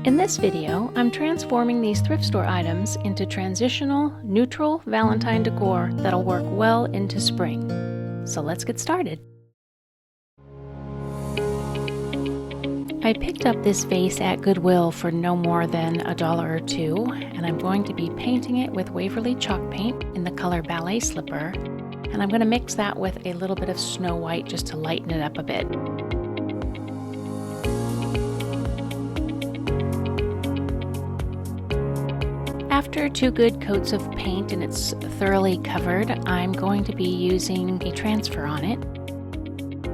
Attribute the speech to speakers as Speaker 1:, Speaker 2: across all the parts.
Speaker 1: In this video, I'm transforming these thrift store items into transitional, neutral Valentine decor that'll work well into spring. So let's get started. I picked up this vase at Goodwill for no more than $1 or $2, and I'm going to be painting it with Waverly chalk paint in the color Ballet Slipper, and I'm going to mix that with a little bit of Snow White just to lighten it up a bit. After 2 good coats of paint and it's thoroughly covered, I'm going to be using a transfer on it.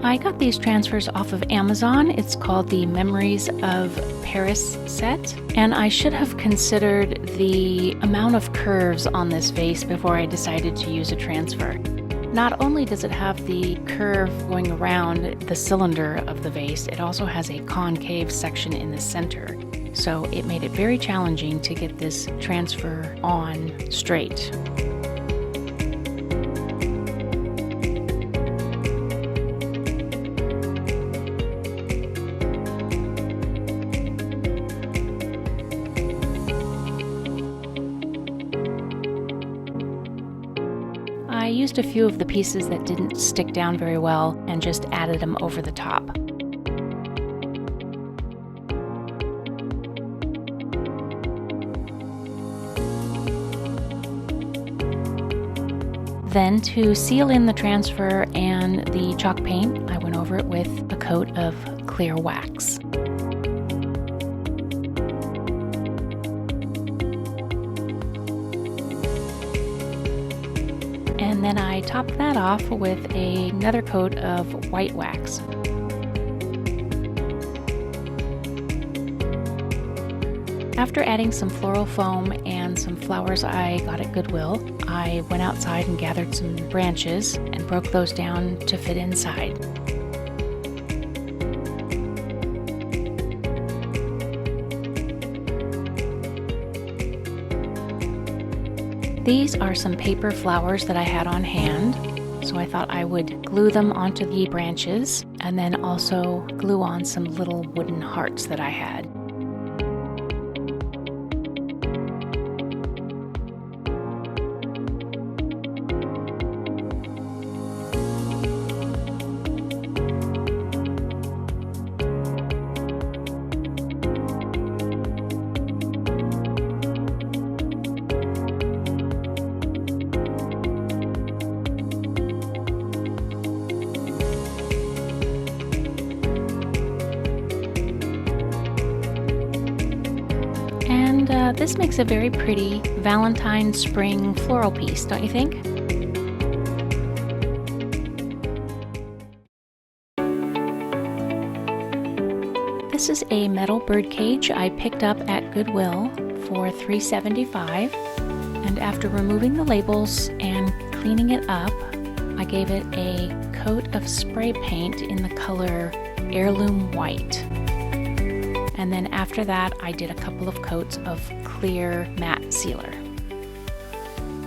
Speaker 1: I got these transfers off of Amazon. It's called the Memories of Paris set, and I should have considered the amount of curves on this vase before I decided to use a transfer. Not only does it have the curve going around the cylinder of the vase, it also has a concave section in the center. So it made it very challenging to get this transfer on straight. I used a few of the pieces that didn't stick down very well and just added them over the top. Then, to seal in the transfer and the chalk paint, I went over it with a coat of clear wax. And then I topped that off with another coat of white wax. After adding some floral foam and some flowers I got at Goodwill, I went outside and gathered some branches and broke those down to fit inside. These are some paper flowers that I had on hand, so I thought I would glue them onto the branches and then also glue on some little wooden hearts that I had. This makes a very pretty Valentine spring floral piece, don't you think? This is a metal bird cage I picked up at Goodwill for $3.75, and after removing the labels and cleaning it up, I gave it a coat of spray paint in the color Heirloom White. And then after that, I did a couple of coats of clear matte sealer.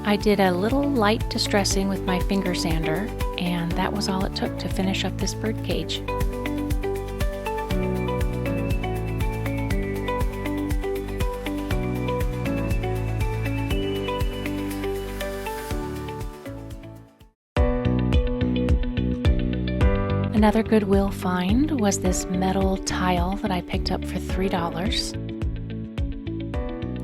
Speaker 1: I did a little light distressing with my finger sander, and that was all it took to finish up this bird cage. Another Goodwill find was this metal tile that I picked up for $3.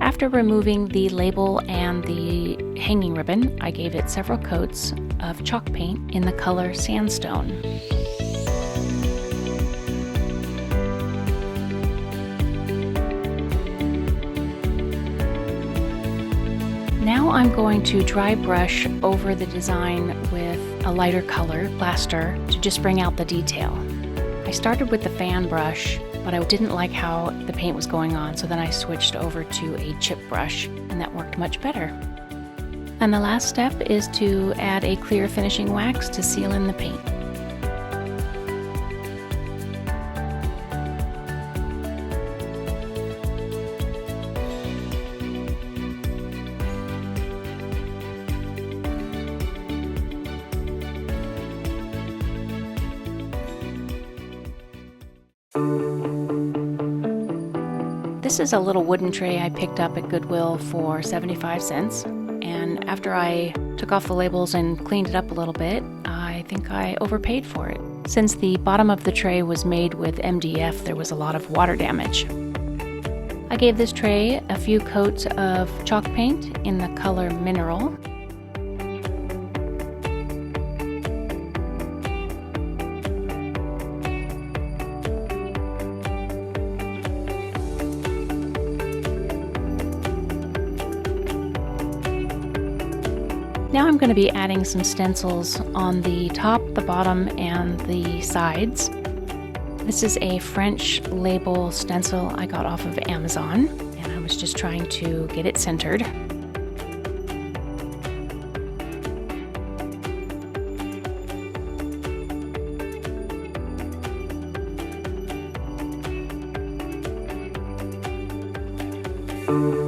Speaker 1: After removing the label and the hanging ribbon, I gave it several coats of chalk paint in the color Sandstone. Now I'm going to dry brush over the design with a lighter color, plaster, to just bring out the detail. I started with the fan brush, but I didn't like how the paint was going on, so then I switched over to a chip brush, and that worked much better. And the last step is to add a clear finishing wax to seal in the paint. This is a little wooden tray I picked up at Goodwill for 75 cents. And after I took off the labels and cleaned it up a little bit, I think I overpaid for it. Since the bottom of the tray was made with MDF, there was a lot of water damage. I gave this tray a few coats of chalk paint in the color Mineral. Now I'm going to be adding some stencils on the top, the bottom, and the sides. This is a French label stencil I got off of Amazon, and I was just trying to get it centered.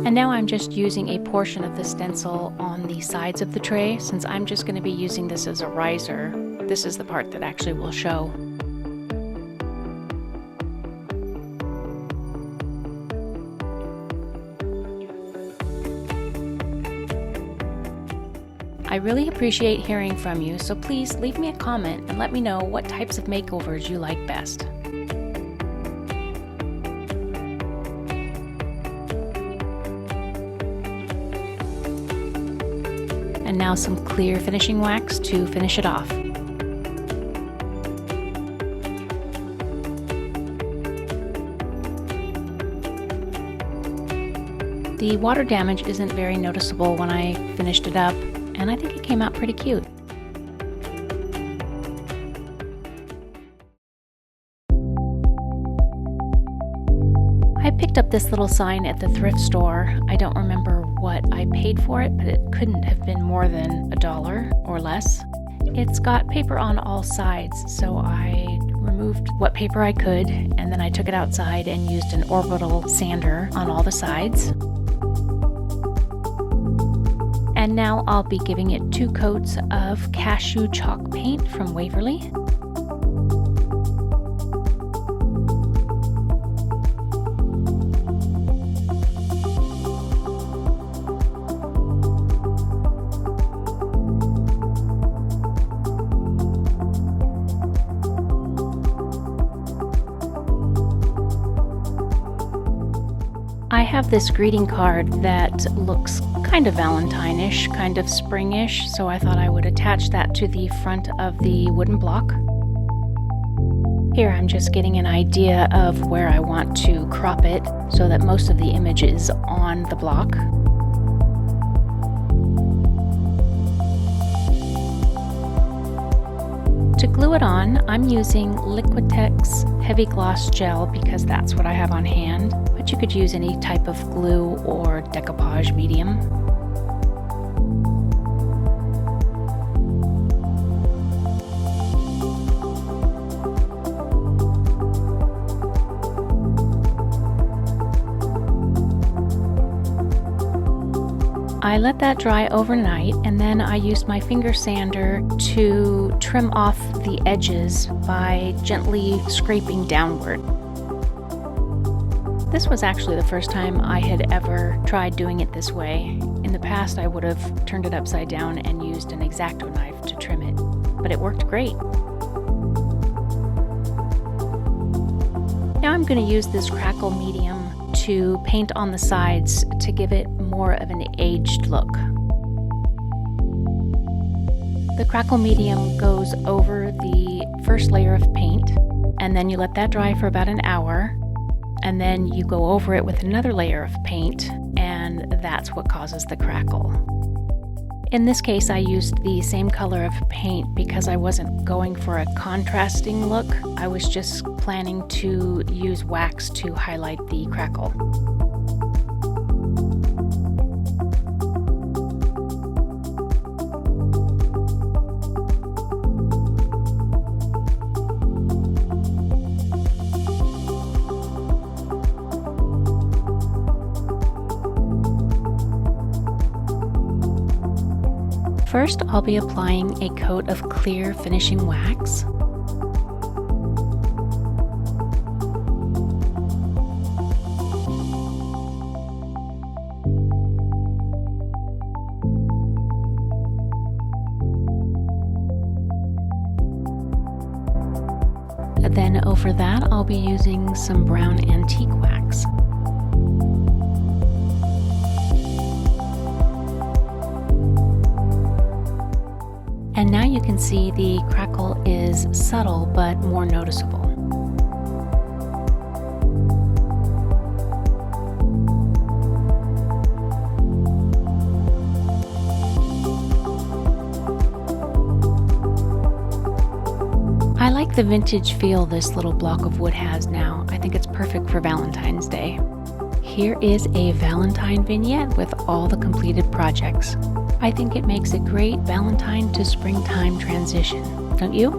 Speaker 1: And now I'm just using a portion of the stencil on the sides of the tray. Since I'm just going to be using this as a riser, this is the part that actually will show. I really appreciate hearing from you, so please leave me a comment and let me know what types of makeovers you like best. And now some clear finishing wax to finish it off. The water damage isn't very noticeable when I finished it up, and I think it came out pretty cute. I picked up this little sign at the thrift store. I don't remember what I paid for it, but it couldn't have been more than $1 or less. It's got paper on all sides, so I removed what paper I could, and then I took it outside and used an orbital sander on all the sides. And now I'll be giving it 2 coats of cashew chalk paint from Waverly. I have this greeting card that looks kind of Valentine-ish, kind of spring-ish, so I thought I would attach that to the front of the wooden block. Here I'm just getting an idea of where I want to crop it so that most of the image is on the block. To glue it on, I'm using Liquitex Heavy Gloss Gel because that's what I have on hand, but you could use any type of glue or decoupage medium. I let that dry overnight, and then I used my finger sander to trim off the edges by gently scraping downward. This was actually the first time I had ever tried doing it this way. In the past, I would have turned it upside down and used an X-Acto knife to trim it, but it worked great. Now I'm going to use this crackle medium to paint on the sides to give it more of an aged look. The crackle medium goes over the first layer of paint, and then you let that dry for about an hour, and then you go over it with another layer of paint, and that's what causes the crackle. In this case, I used the same color of paint because I wasn't going for a contrasting look. I was just planning to use wax to highlight the crackle. First, I'll be applying a coat of clear finishing wax. Then over that, I'll be using some brown antique wax. And now you can see the crackle is subtle but more noticeable. I like the vintage feel this little block of wood has now. I think it's perfect for Valentine's Day. Here is a Valentine vignette with all the completed projects. I think it makes a great Valentine to springtime transition, don't you?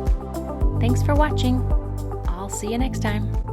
Speaker 1: Thanks for watching. I'll see you next time.